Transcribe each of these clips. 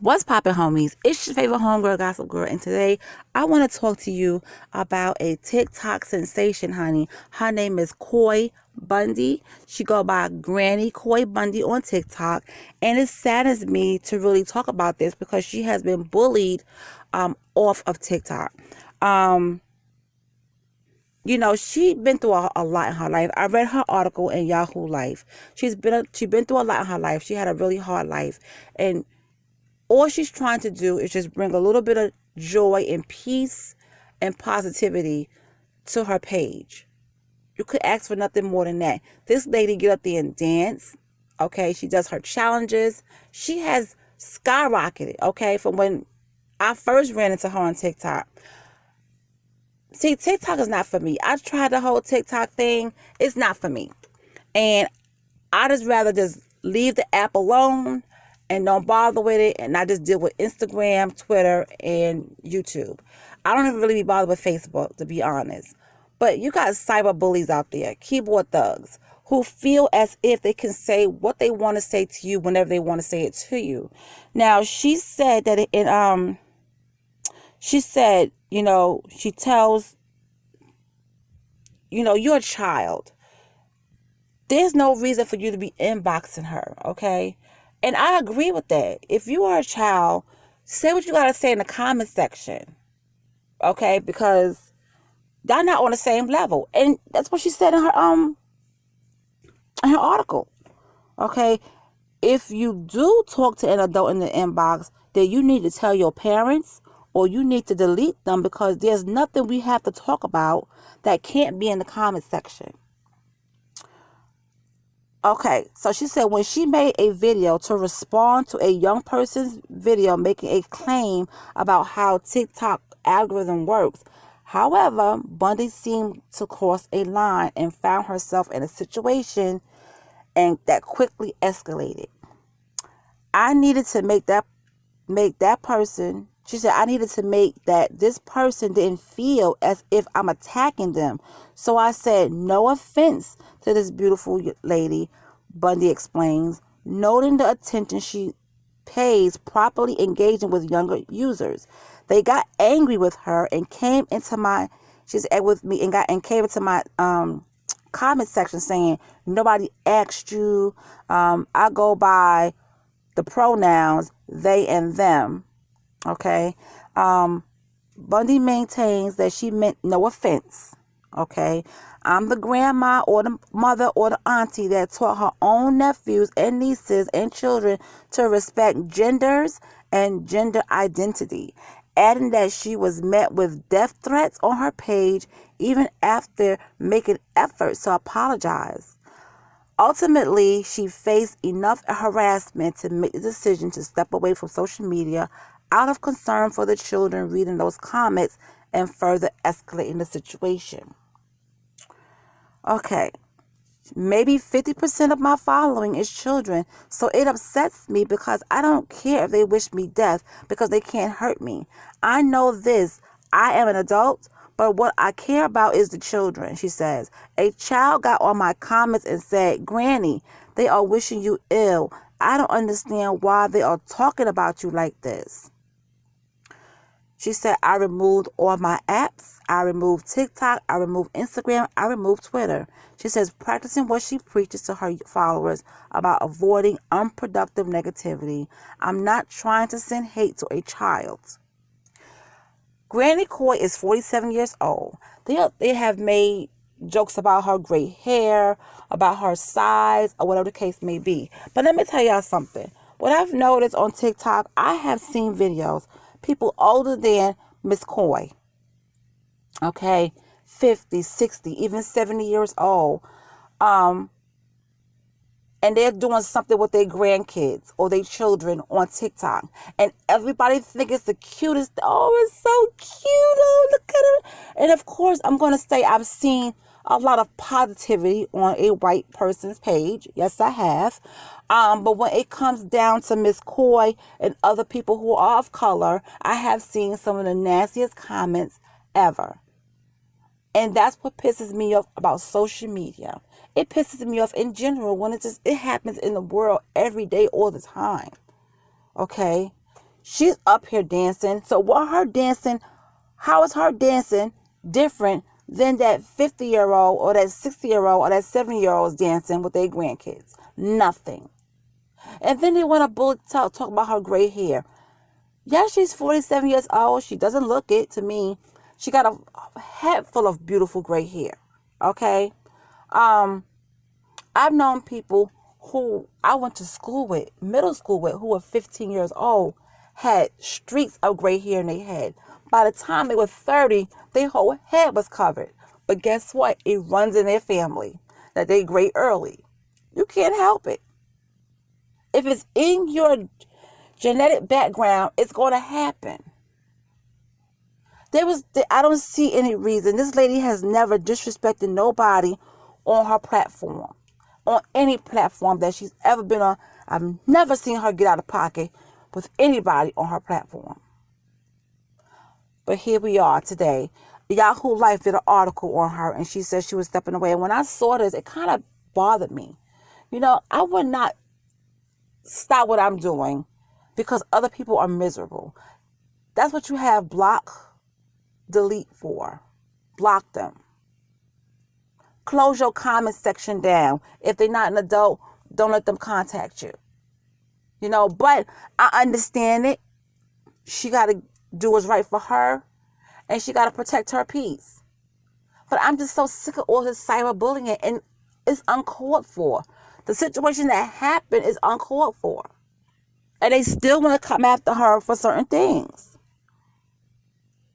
What's poppin', homies? It's your favorite homegirl, Gossip Girl, and today I want to talk to you about a TikTok sensation, honey. Her name is Coy Bundy. She go by Granny Coy Bundy on TikTok, and it saddens me to really talk about this because she has been bullied off of TikTok. She been through a lot in her life. I read her article in Yahoo Life. She been through a lot in her life. She had a really hard life, and all she's trying to do is just bring a little bit of joy and peace and positivity to her page. You could ask for nothing more than that. This lady get up there and dance. Okay, she does her challenges. She has skyrocketed. Okay, from when I first ran into her on TikTok. See, TikTok is not for me. I tried the whole TikTok thing. It's not for me. And I just rather just leave the app alone and don't bother with it, and I just deal with Instagram, Twitter, and YouTube. I don't even really be bothered with Facebook, to be honest. But you got cyber bullies out there, keyboard thugs, who feel as if they can say what they want to say to you whenever they want to say it to you. Now, she said that she tells, you're a child. There's no reason for you to be inboxing her, okay? And I agree with that. If you are a child, say what you got to say in the comment section, okay? Because they're not on the same level. And that's what she said in her article, okay? If you do talk to an adult in the inbox, then you need to tell your parents or you need to delete them because there's nothing we have to talk about that can't be in the comment section. Okay, so she said when she made a video to respond to a young person's video making a claim about how TikTok algorithm works. However, Bundy seemed to cross a line and found herself in a situation and that quickly escalated. I needed to make that person, she said, I needed to make that this person didn't feel as if I'm attacking them. So I said, no offense to this beautiful lady, Bundy explains, noting the attention she pays properly engaging with younger users. They got angry with her and came into my, came into my comment section saying, nobody asked you. I go by the pronouns they and them. Okay. Bundy maintains that she meant no offense. Okay. I'm the grandma or the mother or the auntie that taught her own nephews and nieces and children to respect genders and gender identity, adding that she was met with death threats on her page even after making efforts to apologize. Ultimately, she faced enough harassment to make the decision to step away from social media out of concern for the children reading those comments and further escalating the situation. Okay, maybe 50% of my following is children, so it upsets me because I don't care if they wish me death because they can't hurt me. I know this. I am an adult, but what I care about is the children, she says. A child got on my comments and said, Granny, they are wishing you ill. I don't understand why they are talking about you like this. She said, I removed all my apps. I removed TikTok. I removed Instagram. I removed Twitter. She says, practicing what she preaches to her followers about avoiding unproductive negativity. I'm not trying to send hate to a child. Granny Coy is 47 years old. They have made jokes about her gray hair, about her size, or whatever the case may be. But let me tell y'all something. What I've noticed on TikTok, I have seen videos, people older than Miss Coy, okay, 50, 60, even 70 years old, and they're doing something with their grandkids or their children on TikTok, and everybody think it's the cutest. Oh, it's so cute. Oh, look at her. And of course, I'm going to say I've seen a lot of positivity on a white person's page. Yes, I have. But when it comes down to Miss Coy and other people who are of color, I have seen some of the nastiest comments ever. And that's what pisses me off about social media. It pisses me off in general when it happens in the world every day, all the time. Okay? She's up here dancing. So how is her dancing different than that 50-year-old or that 60-year-old or that 70-year-old is dancing with their grandkids? Nothing. And then they want to talk about her gray hair. Yeah, she's 47 years old. She doesn't look it to me. She got a head full of beautiful gray hair. Okay? I've known people who I went to school with, middle school with, who were 15 years old, had streaks of gray hair in their head. By the time they were 30, their whole head was covered. But guess what? It runs in their family that they gray early. You can't help it. If it's in your genetic background, it's going to happen. I don't see any reason. This lady has never disrespected nobody on her platform, on any platform that she's ever been on. I've never seen her get out of pocket with anybody on her platform. But here we are today. Yahoo Life did an article on her, and she said she was stepping away. And when I saw this, it kind of bothered me. I would not stop what I'm doing because other people are miserable. That's what you have block, delete for. Block them. Close your comment section down. If they're not an adult, don't let them contact you. But I understand it. She got to do what's right for her, and she got to protect her peace. But I'm just so sick of all this cyberbullying, and it's uncalled for. The situation that happened is uncalled for. And they still want to come after her for certain things.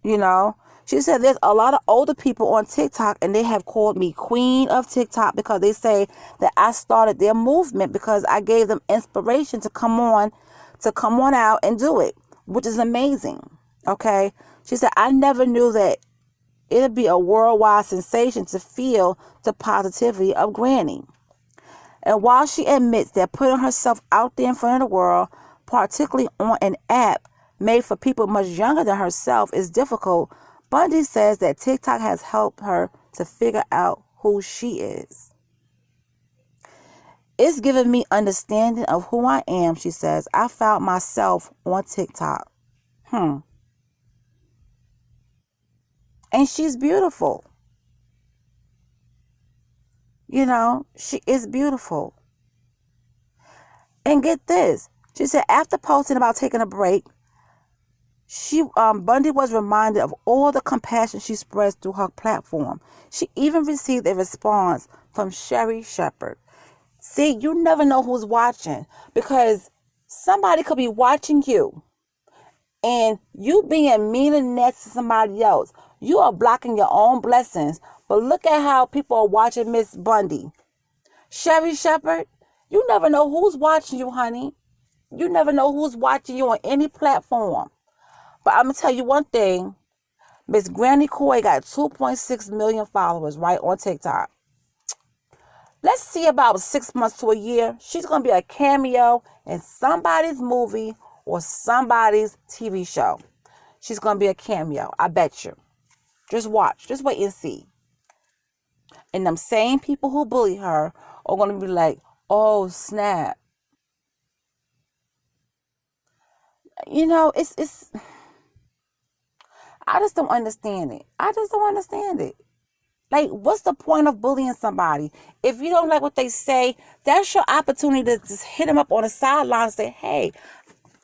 She said there's a lot of older people on TikTok, and they have called me Queen of TikTok because they say that I started their movement because I gave them inspiration to come on out and do it, which is amazing. Okay. She said, I never knew that it'd be a worldwide sensation to feel the positivity of Granny. And while she admits that putting herself out there in front of the world, particularly on an app made for people much younger than herself, is difficult, Bundy says that TikTok has helped her to figure out who she is. It's given me understanding of who I am, she says. I found myself on TikTok. And she's beautiful. She is beautiful. And get this. She said after posting about taking a break, Bundy was reminded of all the compassion she spreads through her platform. She even received a response from Sherry Shepherd. See, you never know who's watching, because somebody could be watching you, and you being mean and nasty to somebody else. You are blocking your own blessings. But look at how people are watching Miss Bundy. Sherry Shepherd, you never know who's watching you, honey. You never know who's watching you on any platform. But I'm going to tell you one thing. Miss Granny Coy got 2.6 million followers right on TikTok. Let's see about 6 months to a year. She's going to be a cameo in somebody's movie or somebody's TV show. She's going to be a cameo. I bet you. Just watch. Just wait and see. And them same people who bully her are going to be like, oh, snap. It's I just don't understand it. Like, what's the point of bullying somebody? If you don't like what they say, that's your opportunity to just hit them up on the sideline and say, hey,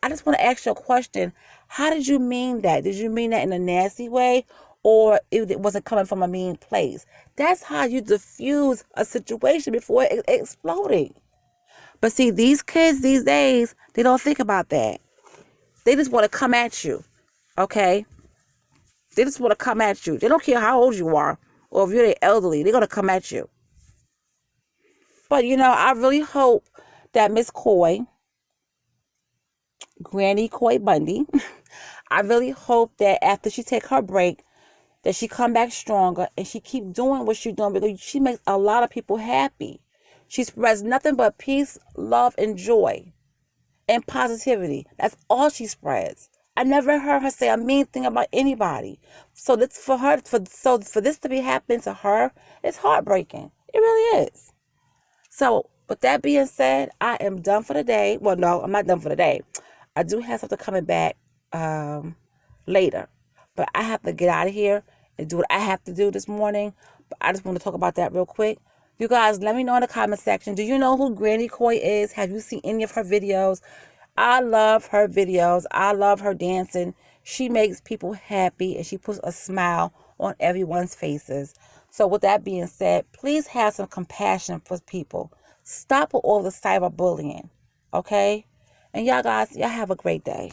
I just want to ask you a question. How did you mean that? Did you mean that in a nasty way? Or it wasn't coming from a mean place? That's how you diffuse a situation before it exploding. But see, these kids these days, they don't think about that. They just want to come at you. Okay? They just want to come at you. They don't care how old you are or if you're the elderly. They're going to come at you. But, I really hope that Miss Coy, Granny Coy Bundy, I really hope that after she take her break, that she come back stronger and she keep doing what she's doing, because she makes a lot of people happy. She spreads nothing but peace, love, and joy and positivity. That's all she spreads. I never heard her say a mean thing about anybody. So that's for this to be happening to her, it's heartbreaking. It really is. So with that being said, I am done for the day. Well, no, I'm not done for the day. I do have something coming back later, but I have to get out of here and do what I have to do this morning. But I just want to talk about that real quick. You guys, let me know in the comment section. Do you know who Granny Coy is? Have you seen any of her videos? I love her videos. I love her dancing. She makes people happy and she puts a smile on everyone's faces. So with that being said, please have some compassion for people. Stop with all the cyberbullying, okay? And y'all guys, y'all have a great day.